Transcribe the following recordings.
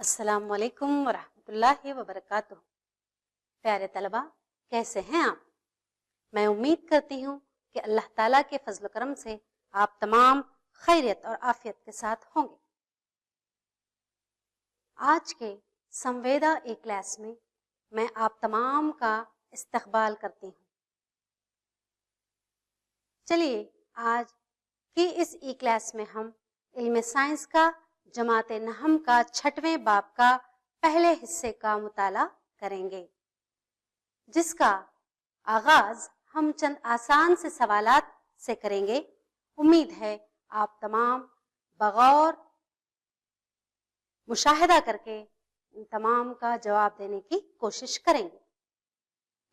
अस्सलाम वालेकुम वरहमतुल्लाहि वबरकातुह। प्यारे तलबा, कैसे हैं आप? मैं उम्मीद करती हूँ कि अल्लाह ताला के फजल करम से आप तमाम खैरियत और आफियत के साथ होंगे। आज के संवेदा ए क्लास में मैं आप तमाम का इस्तकबाल करती हूँ। चलिए आज की इस ई क्लास में हम इल्म साइंस का जमात नहम का 6वें बाब का पहले हिस्से का मुताला करेंगे, जिसका आगाज हम चंद आसान से सवालात से करेंगे। उम्मीद है आप तमाम बगौर मुशाहिदा करके इन तमाम का जवाब देने की कोशिश करेंगे।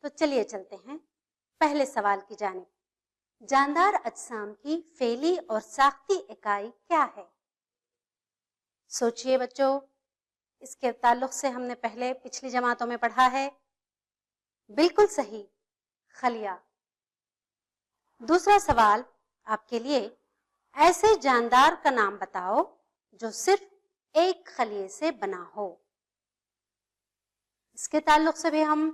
तो चलिए चलते हैं पहले सवाल की जानिब। जानदार अजसाम की फेली और साख्ती इकाई क्या है? सोचिए बच्चों, इसके ताल्लुक से हमने पहले पिछली जमातों में पढ़ा है। बिल्कुल सही, खलिया। दूसरा सवाल आपके लिए, ऐसे जानदार का नाम बताओ जो सिर्फ एक खलिए से बना हो। इसके ताल्लुक से भी हम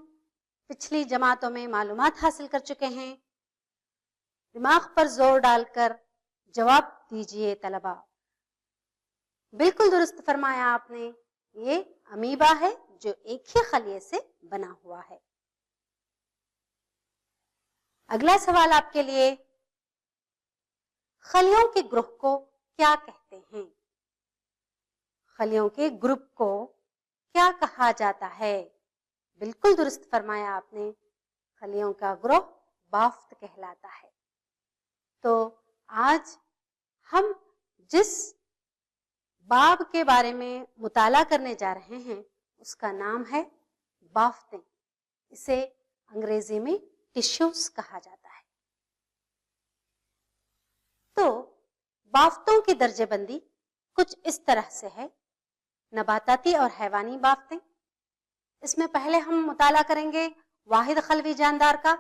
पिछली जमातों में मालूमात हासिल कर चुके हैं। दिमाग पर जोर डालकर जवाब दीजिए तलबा। बिल्कुल दुरुस्त फरमाया आपने, ये अमीबा है जो एक ही खलिए से बना हुआ है। अगला सवाल आपके लिए, खलियों के ग्रुप को क्या कहते हैं? खलियों के ग्रुप को क्या कहा जाता है? बिल्कुल दुरुस्त फरमाया आपने, खलियों का ग्रुप बाफ्त कहलाता है। तो आज हम जिस बाब के बारे में मुताला करने जा रहे हैं उसका नाम है बाफ्तें। इसे अंग्रेजी में टिश्यूज कहा जाता है। तो बाफ्तों की दर्जेबंदी कुछ इस तरह से है, नबाताती और हैवानी बाफ्तें। इसमें पहले हम मुताला करेंगे वाहिद खलवी जानदार का।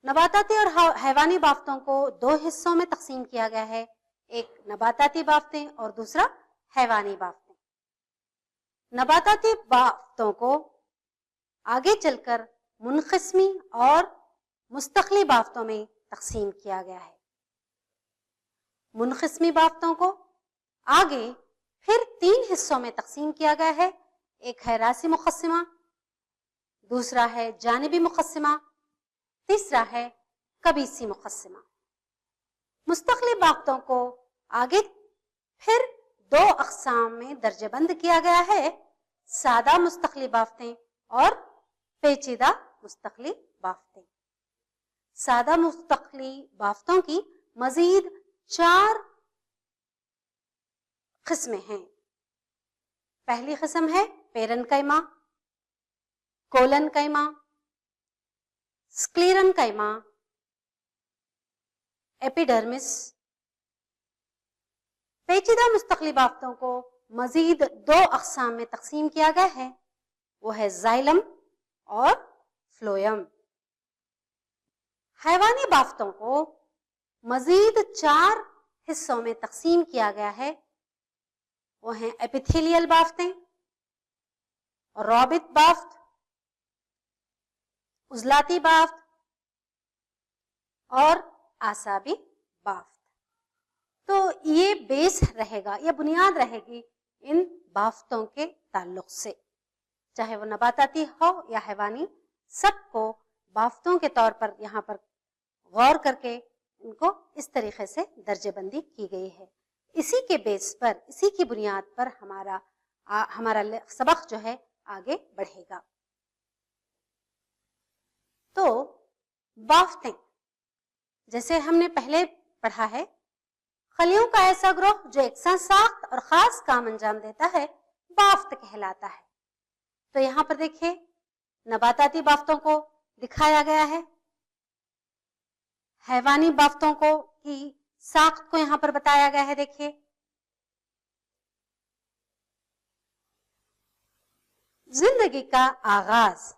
नबाताती और हैवानी बाफ्तों को दो हिस्सों में तकसीम किया गया है, एक नबाताती बाफ्तें और दूसरा हैवानी बाफ्तें। नबाताती बाफ्तों को आगे चलकर मुनक़िस्मी और मुस्तक़ली बाफ्तों में तकसीम किया गया है। मुनक़िस्मी बाफ्तों को आगे फिर 3 हिस्सों में तकसीम किया गया है, एक है रासी मुक़स्सिमा, दूसरा है जानिबी मुक़स्सिमा, तीसरा है कबीसी मुक़स्सिमा। मुस्तक़ली बाफ्तों को आगे फिर 2 अक़साम में दर्जेबंद किया गया है, सादा मुस्तक़ली बाफ्तें और पेचीदा मुस्तक़ली बाफ्तें। सादा मुस्तक़ली बाफ्तों की मजीद 4 किस्में हैं। पहली किस्म है पेरन कैमा, कोलन कैमा, स्क्लीरन कैमा, एपिडर्मिस। पेचीदा मुस्तक़ली बाफ्तों को मजीद 2 अक़साम में तकसीम किया गया है, वो है ज़ाइलम और फ्लोयम। हैवानी बाफ्तों को मजीद 4 हिस्सों में तकसीम किया गया है, वो हैं एपिथेलियल बाफ्तें, रॉबित बाफ्त, उजलाती बाफ्त और आसाबी बाफ्त। तो ये बेस रहेगा, ये बुनियाद रहेगी इन बाफ्तों के ताल्लुक से, चाहे वो नबाताती हो या हैवानी, सबको बाफ्तों के तौर पर यहाँ पर गौर करके इनको इस तरीके से दर्जेबंदी की गई है। इसी के बेस पर, इसी की बुनियाद पर हमारा सबक जो है आगे बढ़ेगा। तो बाफ्तें, जैसे हमने पहले पढ़ा है, खलियों का ऐसा ग्रोह जो एकसा साख्त और खास काम अंजाम देता है बाफ्त कहलाता है। तो यहाँ पर देखिए नबाताती बाफ्तों को दिखाया गया है, हैवानी बाफ्तों को की साख्त को यहाँ पर बताया गया है। देखिए जिंदगी का आगाज,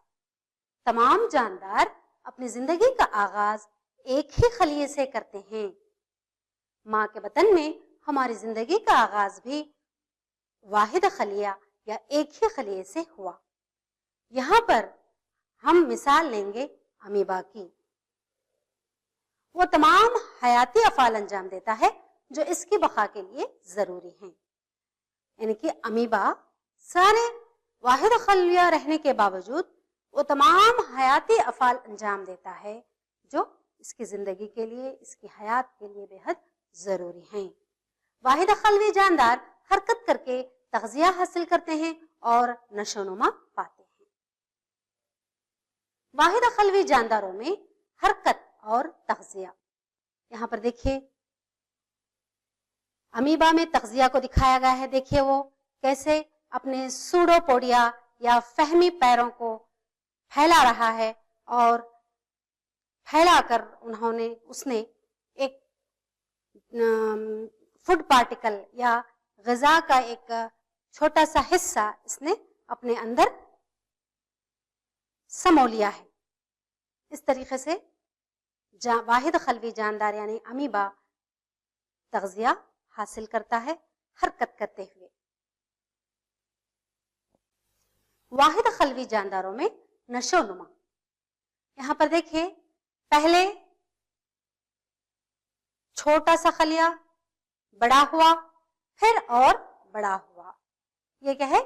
तमाम जानदार अपनी जिंदगी का आगाज एक ही खलिए से करते हैं। माँ के बतन में हमारी जिंदगी का आगाज भी واحد خلیہ یا ایک ہی خلیے سے ہوا۔ یہاں پر ہم مثال لیں گے امیبا کی۔ وہ تمام حیاتی افعال انجام دیتا ہے جو اس کی بقا کے لیے ضروری ہیں، یعنی کہ امیبا سارے واحد خلیہ رہنے کے باوجود وہ تمام حیاتی افعال انجام دیتا ہے جو اس کی زندگی کے لیے، اس کی حیات کے لیے بے حد ضروری ہیں۔ واحد خلوی جاندار حرکت کر کے تغذیہ حاصل کرتے ہیں اور نشو و نما پاتے ہیں۔ واحد خلوی جانداروں میں حرکت اور تغذیہ، یہاں پر دیکھیے امیبا میں تغذیہ کو دکھایا گیا ہے۔ دیکھیے وہ کیسے اپنے سوڈوپوڈیا یا فہمی پیروں کو پھیلا رہا ہے، اور پھیلا کر اس نے ایک فوڈ پارٹیکل یا غذا کا ایک چھوٹا سا حصہ اس نے اپنے اندر سمو لیا ہے۔ اس طریقے سے واحد خلوی جاندار یعنی امیبا تغذیہ حاصل کرتا ہے حرکت کرتے ہوئے۔ واحد خلوی جانداروں میں نشو و نما، یہاں پر دیکھیے پہلے چھوٹا سا خلیہ بڑا ہوا، پھر اور بڑا ہوا، یہ کیا ہے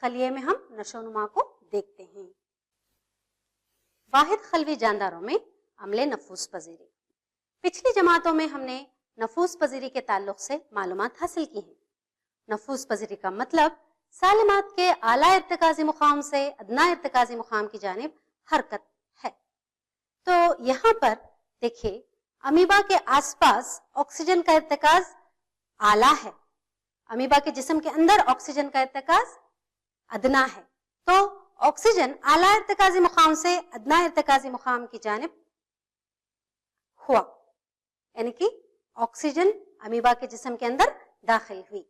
خلیے میں ہم نشو و نما کو دیکھتے ہیں۔ واحد خلوی جانداروں میں عمل نفوس پذیری، پچھلی جماعتوں میں ہم نے نفوس پذیری کے تعلق سے معلومات حاصل کی ہیں۔ نفوس پذیری کا مطلب سالمات کے اعلیٰ ارتکازی مقام سے ادنیٰ ارتکازی مقام کی جانب حرکت ہے۔ تو یہاں پر دیکھیے امیبا کے آس پاس آکسیجن کا ارتکاز اعلیٰ ہے، امیبا کے جسم کے اندر آکسیجن کا ارتکاز ادنا ہے، تو آکسیجن اعلیٰ ارتکازی مقام سے ادنیٰ ارتکازی مقام کی جانب ہوا، یعنی کہ آکسیجن امیبا کے جسم کے اندر داخل ہوئی۔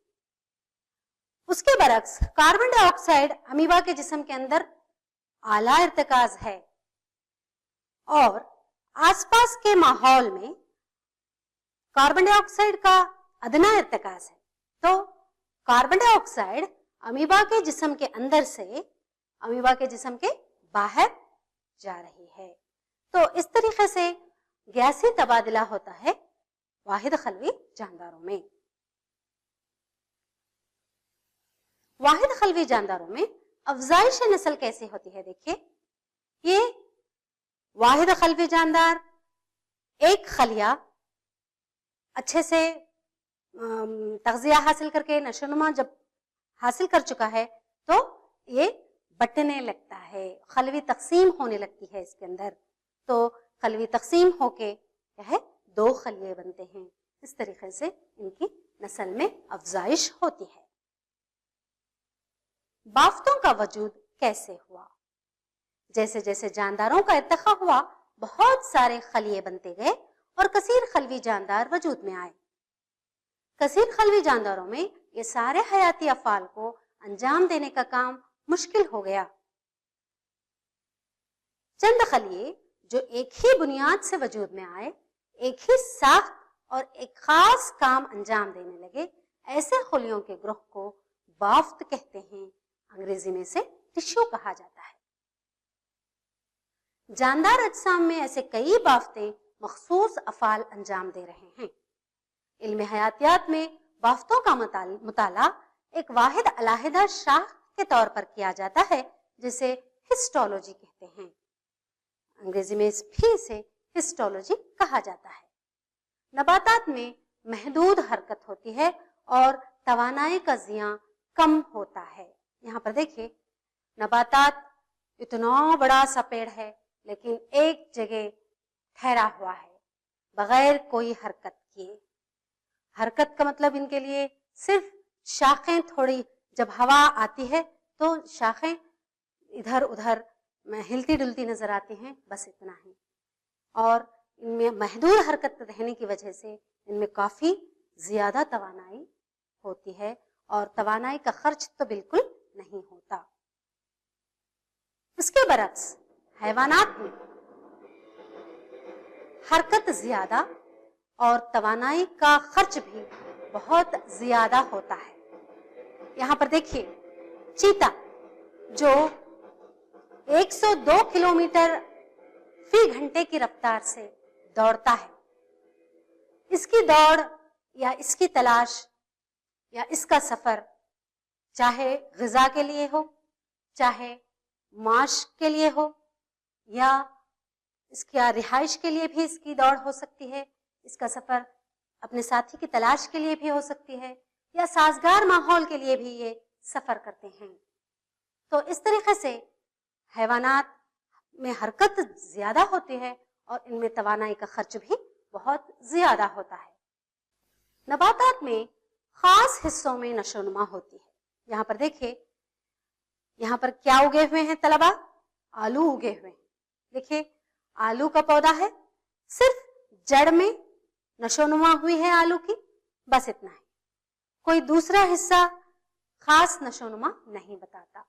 اس کے برعکس کاربن ڈائی آکسائڈ امیبا کے جسم کے اندر اعلیٰ ارتکاز ہے، اور آس پاس کے ماحول میں کاربن ڈائی آکسائڈ کا ادنا ارتکاز ہے، تو کاربن ڈائی آکسائڈ امیبا کے جسم کے اندر سے امیبا کے جسم کے باہر جا رہی ہے۔ تو اس طریقے سے گیسی تبادلہ ہوتا ہے واحد خلوی جانداروں میں۔ واحد خلوی جانداروں میں افزائش نسل کیسے ہوتی ہے؟ دیکھیے یہ واحد خلوی جاندار ایک خلیہ اچھے سے تغذیہ حاصل کر کے نشو و نما جب حاصل کر چکا ہے تو یہ بٹنے لگتا ہے، خلوی تقسیم ہونے لگتی ہے اس کے اندر، تو خلوی تقسیم ہو کے کیا ہے 2 خلیے بنتے ہیں۔ اس طریقے سے ان کی نسل میں افزائش ہوتی ہے۔ بافتوں کا وجود کیسے ہوا؟ جیسے جیسے جانداروں کا ارتقاء ہوا بہت سارے خلیے بنتے گئے اور کثیر خلوی جاندار وجود میں آئے۔ کثیر خلوی جانداروں میں یہ سارے حیاتی افعال کو انجام دینے کا کام مشکل ہو گیا۔ چند خلیے جو ایک ہی بنیاد سے وجود میں آئے، ایک ہی ساخت اور ایک خاص کام انجام دینے لگے، ایسے خلیوں کے گروہ کو بافت کہتے ہیں، انگریزی میں سے ٹشو کہا جاتا ہے۔ جاندار اجسام میں ایسے کئی بافتیں مخصوص افعال انجام دے رہے ہیں۔ علم حیاتیات میں بافتوں کا مطالعہ ایک واحد علیحدہ شاخ کے طور پر کیا جاتا ہے جسے ہسٹولوجی کہتے ہیں، انگریزی میں بھی اسے ہسٹولوجی کہا جاتا ہے۔ نباتات میں محدود حرکت ہوتی ہے اور توانائی کا زیاں کم ہوتا ہے۔ یہاں پر دیکھیے نباتات اتنا بڑا سا پیڑ ہے لیکن ایک جگہ ٹھہرا ہوا ہے بغیر کوئی حرکت کیے۔ حرکت کا مطلب ان کے لیے صرف شاخیں تھوڑی جب ہوا آتی ہے تو شاخیں ادھر ادھر ہلتی ڈلتی نظر آتی ہیں، بس اتنا ہی، اور ان میں محدود حرکت رہنے کی وجہ سے ان میں کافی زیادہ توانائی ہوتی ہے اور توانائی کا خرچ تو بالکل نہیں ہوتا۔ اس کے برعکس حیوانات میں حرکت زیادہ اور توانائی کا خرچ بھی بہت زیادہ ہوتا ہے۔ यहाँ पर देखिए चीता जो 102 किलोमीटर फी घंटे की रफ्तार से दौड़ता है। इसकी दौड़ या इसकी तलाश या इसका सफर चाहे ग़िज़ा के लिए हो, चाहे माश के लिए हो, या इसकी रिहाइश के लिए भी इसकी दौड़ हो सकती है। इसका सफर अपने साथी की तलाश के लिए भी हो सकती है, या साजगार माहौल के लिए भी ये सफर करते हैं। तो इस तरीके से हैवानात में हरकत ज्यादा होती है और इनमें तवानाई का खर्च भी बहुत ज्यादा होता है। नबातात में खास हिस्सों में नशोनुमा होती है। यहाँ पर देखिए, यहाँ पर क्या उगे हुए हैं तलबा? आलू उगे हुए हैं। देखिए आलू का पौधा है, सिर्फ जड़ में नशोनुमा हुई है आलू की, बस इतना है। कोई दूसरा हिस्सा खास नशोनुमा नहीं बताता।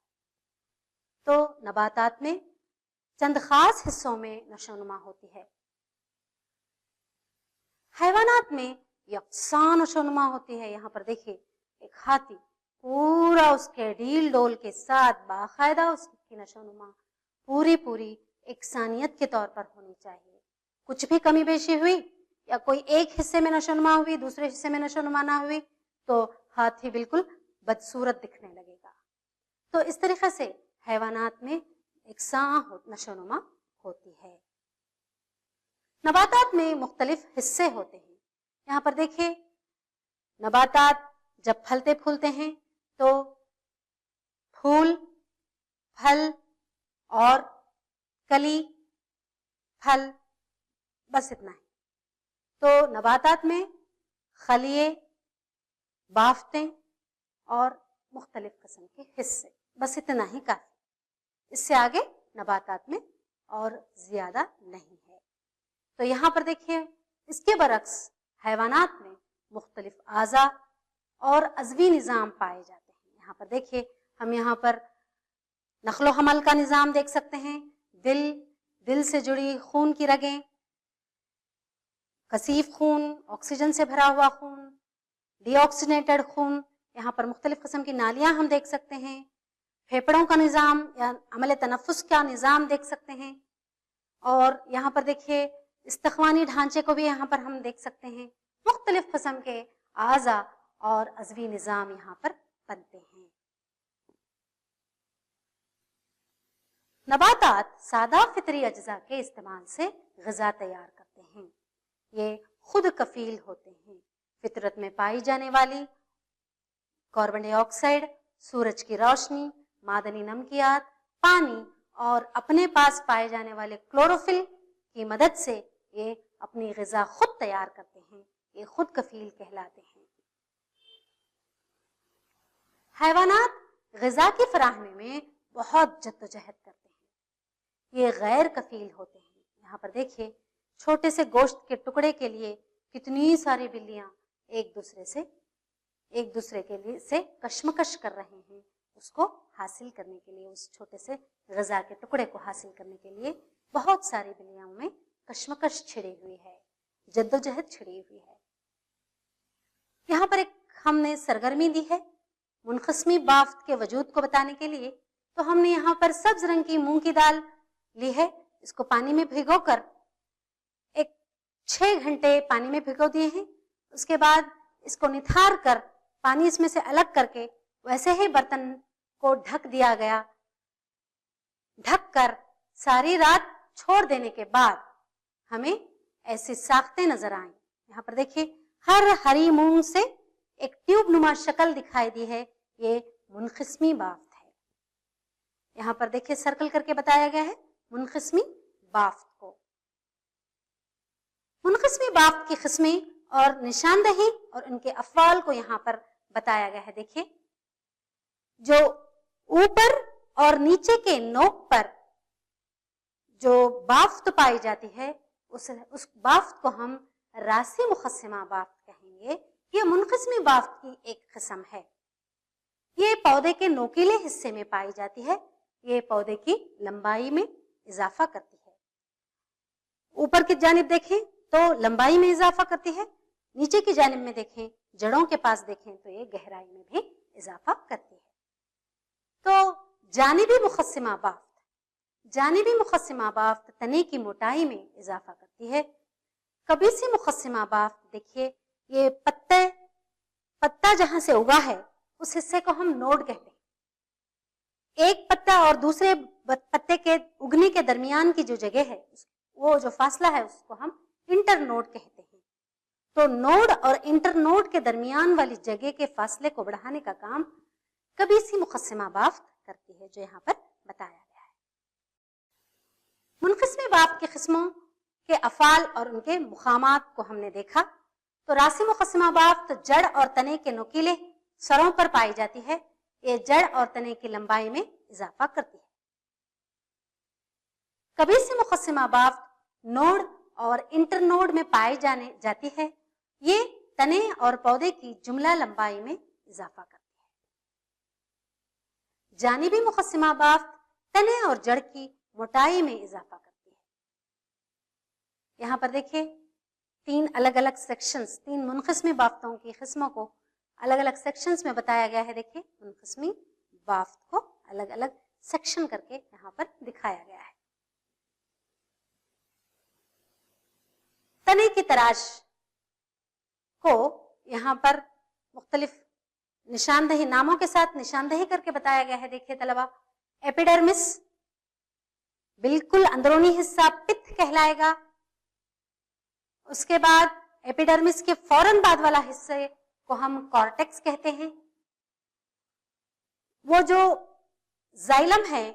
तो नबातात में चंद खास हिस्सों में नशोनुमा होती है। हैवानात में यकसां नशोनुमा होती है। यहाँ पर देखिए एक हाथी पूरा उसके ढील डोल के साथ बाकायदा उसकी नशोनुमा पूरी एकसानियत के तौर पर होनी चाहिए। कुछ भी कमी बेशी हुई या कोई एक हिस्से में नशोनुमा हुई, दूसरे हिस्से में नशोनुमा ना हुई, तो हाथी बिल्कुल बदसूरत दिखने लगेगा। तो इस तरीके से हैवानात में एकसां नशोनुमा होती है। नबातात में मुख्तलिफ हिस्से होते हैं। यहाँ पर देखिए नबातात जब फलते फूलते हैं तो फूल, फल और कली, फल, बस इतना है। तो नबातात में खलिए, बाफ्तें और मुख्तलिफ किस्म के हिस्से, बस इतना ही काफी। इससे आगे नबातात में और ज्यादा नहीं है। तो यहाँ पर देखिए इसके बरक्स हैवानात में मुख्तलिफ आज़ा और अज़वी निज़ाम पाए जाते हैं। यहाँ पर देखिए हम यहाँ पर नक्लो हमल का निज़ाम देख सकते हैं। दिल से जुड़ी खून की रगें, कसीफ खून, ऑक्सीजन से भरा हुआ खून, डीऑक्सीनेटेड खून, यहाँ पर मुख्तलिफ किस्म की नालियाँ हम देख सकते हैं। फेफड़ों का निज़ाम या अमल तनफ़ुस का निज़ाम देख सकते हैं। और यहाँ पर देखिए इस्तख्वानी ढांचे को भी यहाँ पर हम देख सकते हैं। मुख्तलिफ किस्म के आज़ा और अज़वी निज़ाम यहाँ पर बनते हैं। नबातात सादा फितरी अज्जा के इस्तेमाल से ग़िज़ा तैयार करते हैं। ये खुद कफील होते हैं। फितरत में पाई जाने वाली कार्बन डाइऑक्साइड, सूरज की रोशनी, मादनी नमकियात, पानी और अपने पास पाए जाने वाले क्लोरोफिल की मदद से ये अपनी ग़िज़ा खुद तैयार करते हैं। ये खुद कफील कहलाते हैं। हैवानात ग़िज़ा की फराहमी में बहुत जद्दोजहद करते हैं। ये गैर कफील होते हैं। यहाँ पर देखिए छोटे से गोश्त के टुकड़े के लिए कितनी सारी बिल्लियां एक दूसरे के लिए से कशमकश कर रहे हैं। उसको हासिल करने के लिए, उस छोटे से ग़िज़ा के टुकड़े को हासिल करने के लिए बहुत सारी बिल्लियों में कशमकश छिड़ी हुई है, जद्दोजहद छिड़ी हुई है। यहाँ पर एक हमने सरगर्मी दी है मुनक़िस्मी बाफ्त के वजूद को बताने के लिए। तो हमने यहाँ पर सब्ज रंग की मूंग की दाल ली है। इसको पानी में भिगोकर 6 घंटे पानी में भिगो दिए हैं। उसके बाद इसको निथार कर पानी इसमें से अलग करके वैसे ही बर्तन को ढक दिया गया। ढक कर सारी रात छोड़ देने के बाद हमें ऐसी साख्तें नजर आए। यहाँ पर देखिए हर हरी मूंग से एक ट्यूब नुमा शक्ल दिखाई दी है। ये मुनक़िस्मी बाफ्त है। यहाँ पर देखिए सर्कल करके बताया गया है मुनक़िस्मी बाफ्त को। मुनक़िस्मी बाफ्त की किस्में और निशानदही और उनके अफ़आल को यहाँ पर बताया गया है। देखिए जो ऊपर और नीचे के नोक पर जो बाफ्त पाई जाती है उस बाफ्त को हम रासी मुक़स्सिमा बाफ्त कहेंगे। ये मुनक़िस्मी बाफ्त की एक किस्म है। ये पौधे के नोकीले हिस्से में पाई जाती है। ये पौधे की लंबाई में इजाफा करती है। ऊपर की जानिब देखें तो लंबाई में इजाफा करती है, नीचे की जानिब में देखें, जड़ों के पास देखें तो ये गहराई में भी اضافہ کرتی ہے. تو جانبی مقسمہ بافت، جانبی مقسمہ بافت تنے کی موٹائی میں اضافہ کرتی ہے. کبیسی مقسمہ بافت دیکھیے، یہ پتا جہاں سے اگا ہے اس حصے کو ہم نوڈ کہتے ہیں. ایک پتا اور دوسرے پتے کے اگنے کے درمیان کی جو جگہ ہے، وہ جو فاصلہ ہے، اس کو ہم انٹر نوڈ کہتے ہیں. تو نوڈ اور انٹر نوڈ کے درمیان والی جگہ کے فاصلے کو بڑھانے کا کام کبیسی مقسمہ بافت کرتی ہے، جو یہاں پر بتایا گیا ہے. منقسم بافت کے قسموں کے افعال اور ان کے مقامات کو ہم نے دیکھا. تو راسی مقسمہ بافت جڑ اور تنے کے نوکیلے سروں پر پائی جاتی ہے. یہ جڑ اور تنے کی لمبائی میں اضافہ کرتی ہے. کبیسی مقسمہ بافت نوڈ اور انٹر نوڈ میں پائی جاتی ہے. یہ تنے اور پودے کی جملہ لمبائی میں اضافہ کرتی ہے. جانبی مقسمہ بافت تنے اور جڑ کی موٹائی میں اضافہ کرتی ہے. یہاں پر دیکھیں 3 الگ الگ سیکشنز، 3 منقسمی بافتوں کی قسموں کو الگ الگ سیکشنز میں بتایا گیا ہے. دیکھیں منقسمی بافت کو الگ الگ سیکشن کر کے یہاں پر دکھایا گیا ہے. تنے کی تراش کو یہاں پر مختلف نشاندہی ناموں کے ساتھ نشاندہی کر کے بتایا گیا ہے. دیکھیے طلبہ، ایپیڈرمس بالکل اندرونی حصہ پتھ کہلائے گا. اس کے بعد ایپیڈرمس کے فوراً بعد والا حصے کو ہم کارٹیکس کہتے ہیں. وہ جو زائلم ہے،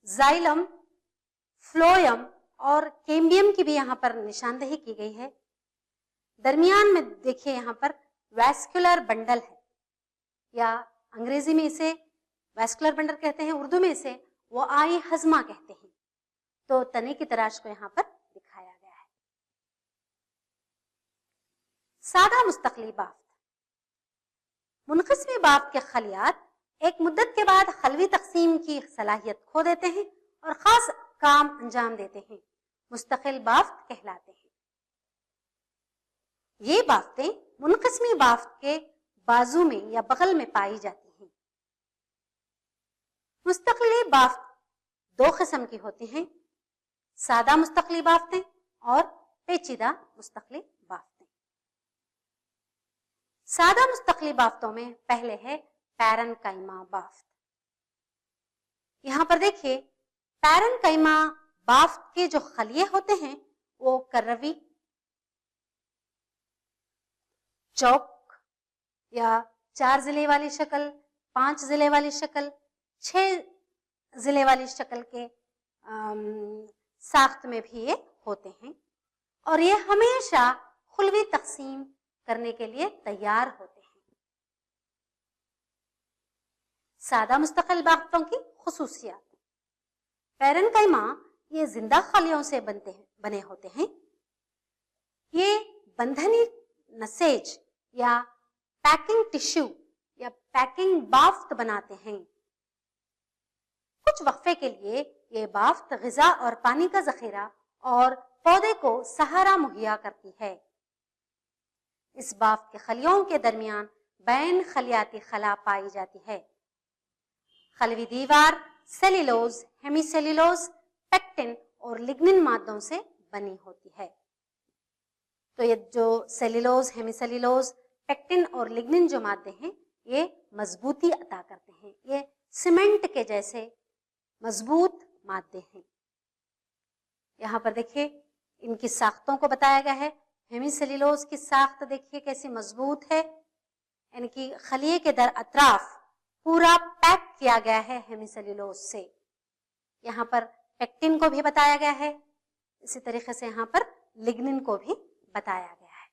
زائلم، فلویم اور کیمبیم کی بھی یہاں پر نشاندہی کی گئی ہے. درمیان میں دیکھیے یہاں پر ویسکولر بنڈل ہے، یا انگریزی میں اسے ویسکولر بنڈل کہتے ہیں، اردو میں اسے وہ آئی ہضمہ کہتے ہیں. تو تنے کی تراش کو یہاں پر دکھایا گیا ہے. سادہ مستقلی بافت، منقسمی بافت کے خلیات ایک مدت کے بعد خلوی تقسیم کی صلاحیت کھو دیتے ہیں اور خاص کام انجام دیتے ہیں. مستقل بافت کہلاتے ہیں. یہ بافتیں منقسمی بافت کے بازو میں یا بغل میں پائی جاتی ہیں. مستقلی بافت 2 قسم کی ہوتی ہیں: سادہ مستقلی بافتیں اور پیچیدہ مستقلی بافتیں. سادہ مستقلی بافتوں میں پہلے ہے پیرن کائما بافت. یہاں پر دیکھیے پیرن کائما بافت کے جو خلیے ہوتے ہیں وہ کروی، چوک یا 4 ضلع والی شکل، 5 ضلع والی شکل، 6 ضلع والی شکل کے ساخت میں بھی یہ ہوتے ہیں، اور یہ ہمیشہ خلوی تقسیم کرنے کے لیے تیار ہوتے ہیں. سادہ مستقل بافتوں کی خصوصیات: پیرن کائما یہ زندہ خلیوں سے بنے ہوتے ہیں. یہ بندھنی نسیج یا پیکنگ ٹشو یا پیکنگ بافت بناتے ہیں. کچھ وقفے کے لیے یہ بافت غذا اور پانی کا ذخیرہ اور پودے کو سہارا مہیا کرتی ہے. اس بافت کے خلیوں کے درمیان بین خلیاتی خلا پائی جاتی ہے. خلوی دیوار سیلولوز، ہیمی سیلولوز، پیکٹن اور لگنن مادوں سے بنی ہوتی ہے. تو یہ جو سیلولوز، ہیمی سیلولوز، پیکٹن اور لگنن جو مادے ہیں یہ مضبوطی عطا کرتے ہیں. یہ سیمنٹ کے جیسے مضبوط مادے ہیں. یہاں پر دیکھیے ان کی ساختوں کو بتایا گیا ہے. ہیمی سیلولوز کی ساخت دیکھیے کیسی مضبوط ہے. ان کی خلیے کے در اطراف پورا پیک کیا گیا ہے ہیمی سیلولوز سے. یہاں پر پیکٹن کو بھی بتایا گیا ہے، اسی طریقے سے یہاں پر لگنن کو بھی بتایا گیا ہے.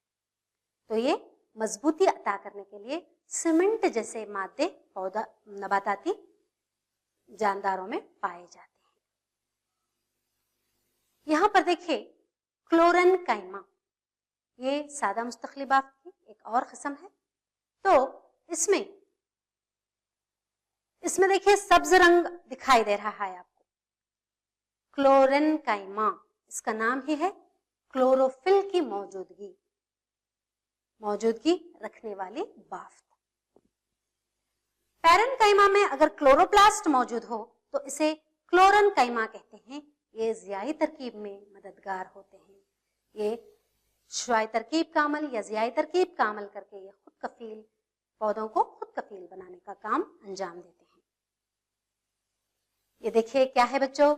تو یہ مضبوطی عطا کرنے کے لیے سیمنٹ جیسے مادے پودا نباتاتی جانداروں میں پائے جاتے ہیں. یہاں پر دیکھیے کلورن کائما، یہ سادہ مستقلی بافت کی ایک اور قسم ہے. تو اس میں دیکھیے سبز رنگ دکھائی دے رہا ہے آپ کو. کلورن کائما، اس کا نام ہی ہے کلوروفل کی موجودگی رکھنے والی بافت. कैमा में अगर क्लोरोप्लास्ट मौजूद हो तो इसे क्लोरन कैमा कहते हैं। ये ज़ियाई तरकीब में मददगार होते हैं। ये शुआई तरकीब का अमल या ज़ियाई तरकीब का अमल करके ये खुद कफील पौधों को खुद कफील बनाने का काम अंजाम देते हैं। ये देखिए क्या है बच्चों?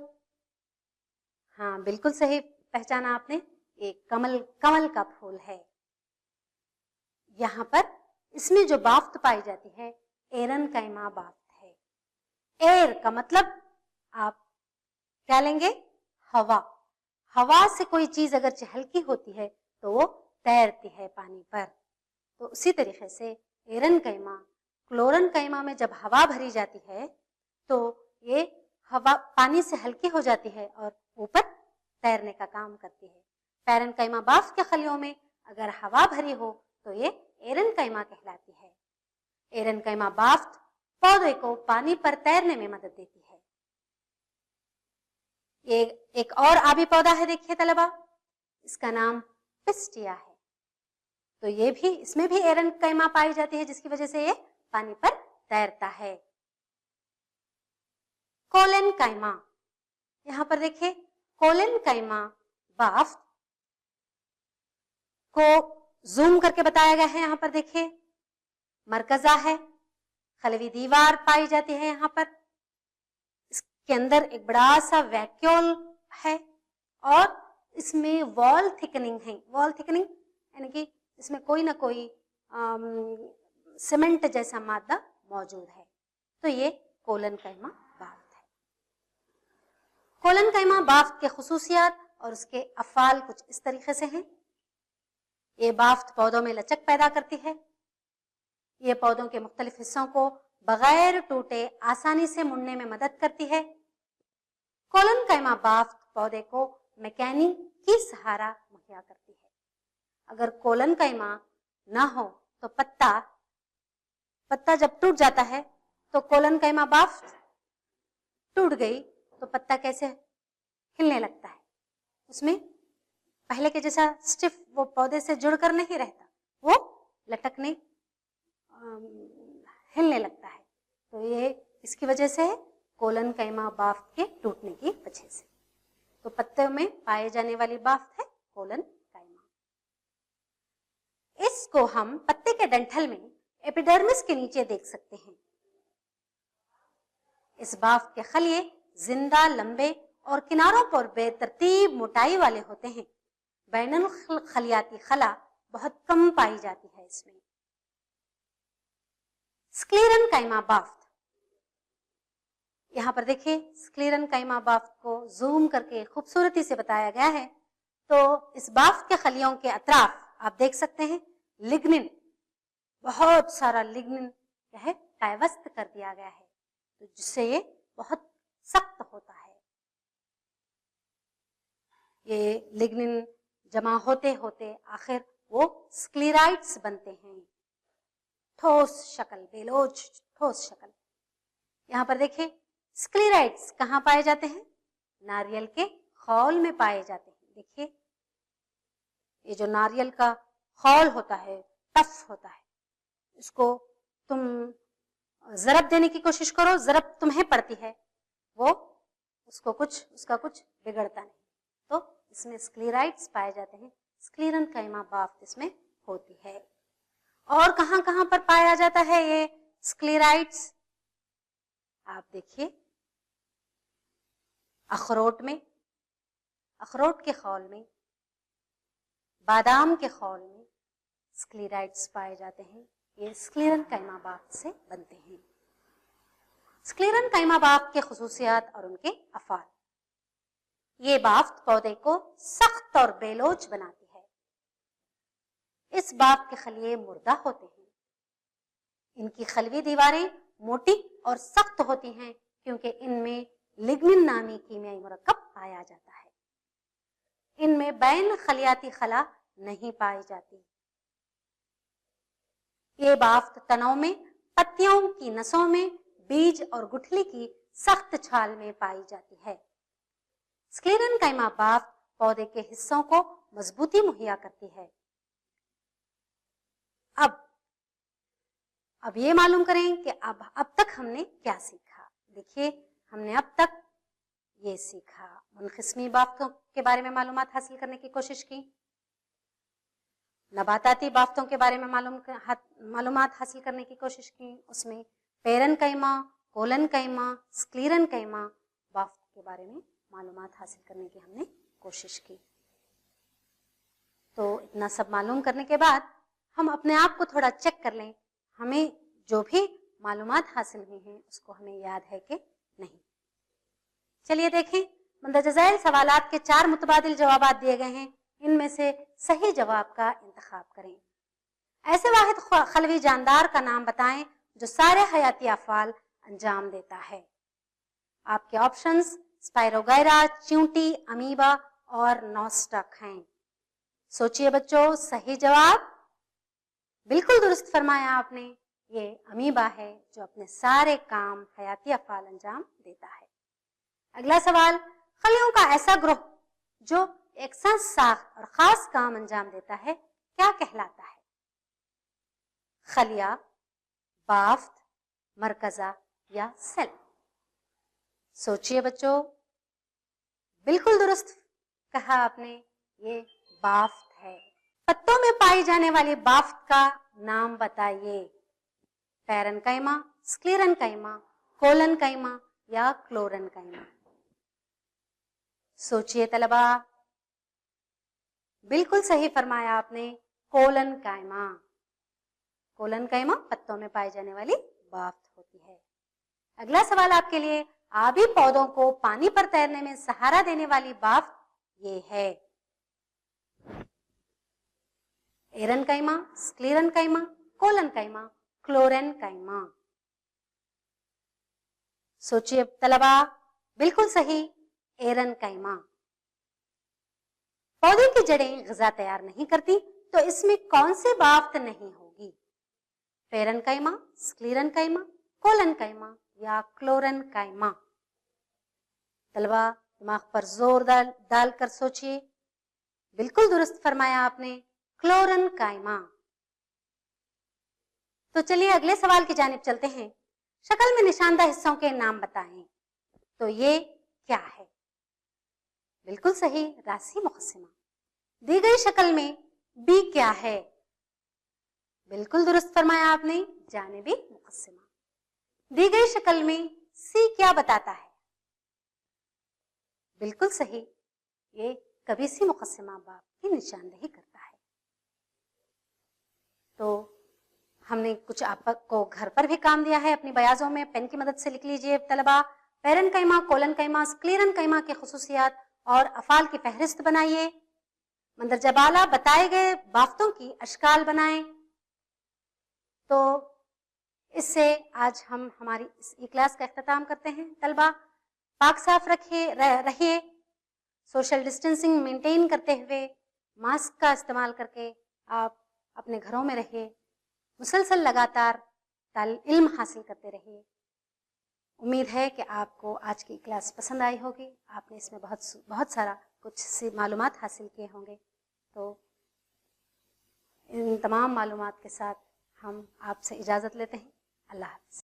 हाँ, बिल्कुल सही पहचाना आपने, एक कमल का फूल है। यहाँ पर इसमें जो बाफ्त पाई जाती है एरन कैमा बाफ्त है। एयर का मतलब आप क्या लेंगे? हवा। हवा से कोई चीज अगर चहलकी होती है तो वो तैरती है पानी पर। तो उसी तरीके से एरन कैमा क्लोरन कैमा में जब हवा भरी जाती है तो ये हवा पानी से हल्की हो जाती है और ऊपर तैरने का काम करती है। पैरन कैमा बाफ्त के खलियों में अगर हवा भरी हो तो ये एरन कैमा कहलाती है। एरन कैमा बाफ्त पौधे को पानी पर तैरने में मदद देती है। ये एक और आबी पौधा है, देखिए तलबा, इसका नाम पिस्टिया है। तो ये भी, इसमें भी एरन कैमा पाई जाती है जिसकी वजह से ये पानी पर तैरता है। कोलेन कैमा, यहां पर देखिए कोलेन कैमा बाफ्त को जूम करके बताया गया है। यहां पर देखिए मरकजा है, खलवी दीवार पाई जाती है। यहाँ पर इसके अंदर एक बड़ा सा वैक्यूल है और इसमें वॉल थिकनिंग है। वॉल थिकनिंग यानी कि इसमें कोई ना कोई सीमेंट जैसा मादा मौजूद है। तो ये कोलन कैमा बाफ्त है। कोलन कैमा बाफ्त के खुसूसियात और उसके अफ़ाल कुछ इस तरीके से हैं। ये बाफ्त पौधों में लचक पैदा करती है। ये पौधों के मुख्तलिफ हिस्सों को बगैर टूटे आसानी से मुड़ने में मदद करती है। कोलन कैमा बाफ्त पौधे को मैकेनिक की सहारा मुहैया करती है। अगर कोलन कैमा ना हो तो पत्ता जब टूट जाता है तो कोलन कैमा बाफ्त टूट गई तो पत्ता कैसे हिलने लगता है, उसमें पहले के जैसा स्टिफ वो पौधे से जुड़कर नहीं रहता, वो लटकने हिलने लगता है। तो ये इसकी वजह से है, कोलन कैमा बाफ्त के टूटने की वजह से। तो पत्ते में पाए जाने वाली बाफ्त है कोलन कैमा। इसको हम पत्ते के डंठल में एपिडर्मिस के नीचे देख सकते हैं। इस बाफ्त के खलिए जिंदा, लंबे और किनारों पर बेतरतीब मोटाई वाले होते हैं। बैनुल खलियाती खला बहुत कम पाई जाती है इसमें। स्क्लेरन कैमा बाफ्त, यहां पर देखिए स्क्लेरन कैमा बाफ्त को जूम करके खूबसूरती से बताया गया है। तो इस बाफ्त के खलियों के अतराफ आप देख सकते हैं लिग्निन, बहुत सारा लिग्निन क्या है पैवस्त कर दिया गया है, तो जिससे ये बहुत सख्त होता है। ये लिग्निन जमा होते होते आखिर वो स्क्लेराइड्स बनते हैं, ठोस शक्ल, बेलोज ठोस शक्ल। यहां पर देखिए स्क्लेराइड्स कहाँ पाए जाते हैं? नारियल के खौल में पाए जाते हैं। देखिए ये जो नारियल का खौल होता है, टफ होता है, इसको तुम जरब देने की कोशिश करो, जरब तुम्हें पड़ती है, वो उसका कुछ बिगड़ता नहीं। तो इसमें स्क्लेराइड्स पाए जाते हैं। स्क्लेरन कैमा बाफ्त इसमें होती है। और कहां कहां पर पाया जाता है ये स्क्लेराइड्स? आप देखिए अखरोट में, अखरोट के खौल में, बादाम के खौल में स्क्लेराइड्स पाए जाते हैं। ये स्क्लेरन कैमा बाफ्त से बनते हैं। स्क्लेरन कैमा बाफ्त के खुसूसियात और उनके अफाल। ये बाफ्त पौधे को सख्त और बेलोच बनाती है। इस बाफ्त के खलिए मुर्दा होते हैं। इनकी खलवी दीवारें मोटी और सख्त होती हैं क्योंकि इनमें लिग्निन नामी कीमियाई मुरक्कब पाया जाता है। इनमें बैन खलियाती खला नहीं पाई जाती। ये बाफ्त तनों में, पत्तियों की नसों में, बीज और गुठली की सख्त छाल में पाई जाती है। स्क्लेरन कैमा बाफ्त पौधे के हिस्सों को मजबूती मुहैया करती है। अब ये मालूम करें कि अब तक हमने क्या सीखा। देखिए, हमने अब तक ये सीखा, मुनक़िस्मी बाफ्तों के बारे में मालूमात हासिल करने की कोशिश की, नबाताती बाफ्तों के बारे में मालूमात हासिल करने की कोशिश की, उसमें पेरेन्काइमा, कोलेन्काइमा, स्क्लेरेन्काइमा बाफ्त के बारे में मालूमात हासिल करने की हमने कोशिश की। तो इतना सब मालूम करने के बाद हम अपने आप को थोड़ा चेक कर लें, हमें जो भी मालूमात हासिल हुई हैं उसको हमें याद है कि नहीं। चलिए देखें, मंदरजा झैल सवालात के 4 मुतबादिल जवाबात दिए गए हैं, इनमें से सही जवाब का इंतखाब करें। ऐसे वाहिद खलवी जानदार का नाम बताएं जो सारे हयाती अफ़आल अंजाम देता है। आपके ऑप्शंस स्पाइरोगैरा, चींटी, अमीबा और नॉस्टक हैं। सोचिए बच्चों, सही जवाब बिल्कुल दुरुस्त फरमाया आपने, ये अमीबा है जो अपने सारे काम हयाती अफ़आल अंजाम देता है। अगला सवाल, खलियों का ऐसा ग्रुप जो एक साख्त और खास काम अंजाम देता है क्या कहलाता है? खलिया, बाफ्त, मरकजा या सेल? सोचिए बच्चों, बिल्कुल दुरुस्त कहा आपने, ये बाफ्त है। पत्तों में पाई जाने वाली बाफ्त का नाम बताइए। पेरेन्काइमा, स्क्लेरेन्काइमा, कोलेन्काइमा या क्लोरेन्काइमा? सोचिए तलबा, बिल्कुल सही फरमाया आपने, कोलेन्काइमा। कोलेन्काइमा पत्तों में पाई जाने वाली बाफ्त होती है। अगला सवाल आपके लिए, आबी पौधों को पानी पर तैरने में सहारा देने वाली बाफ्त ये है। एरेन्काइमा, स्क्लेरेन्काइमा, कोलेन्काइमा, क्लोरेन्काइमा? सोचिए तलबा, बिल्कुल सही, एरेन्काइमा। पौधे की जड़ें ग़िज़ा तैयार नहीं करती तो इसमें कौन सी बाफ्त नहीं होगी? पेरेन्काइमा, स्क्लेरेन्काइमा, कोलेन्काइमा या क्लोरेन्काइमा? तलबा दिमाग पर जोर डालकर सोचिए, बिल्कुल दुरुस्त फरमाया आपने, क्लोरेन्काइमा। तो चलिए अगले सवाल की जानिब चलते हैं। शक्ल में निशानदा हिस्सों के नाम बताएं। तो ये क्या है? बिल्कुल सही, रासी मुक़स्सिमा। दी गई शक्ल में बी क्या है? बिल्कुल दुरुस्त फरमाया आपने, जानिबी मुक़स्सिमा। दी गई शक्ल में सी क्या बताता है? बिल्कुल सही, ये कबीसी मुक़स्सिमा बाब की निशानदेही करता है। तो हमने कुछ आपको घर पर भी काम दिया है, अपनी बयाजों में पेन की मदद से लिख लीजिए तलबा। पेरेन्काइमा, कोलेन्काइमा, स्क्लेरेन्काइमा के खुसूसियात और अफ़ाल की फहरिस्त बनाइए। मंदरजा बाला बताए गए बाफ्तों की अशकाल बनाएं। तो इससे आज हम हमारी इस क्लास का इख्तिताम करते हैं। तलबा पाक साफ रहिए, सोशल डिस्टेंसिंग मेंटेन करते हुए, मास्क का इस्तेमाल करके आप अपने घरों में रहिए, मुसलसल लगातार इल्म हासिल करते रहिए। उम्मीद है कि आपको आज की क्लास पसंद आई होगी, आपने इसमें बहुत सारा कुछ सी मालूमात हासिल किए होंगे। तो इन तमाम मालूमात के साथ हम आपसे इजाज़त लेते हैं। अल्लाह हाफ़िज़।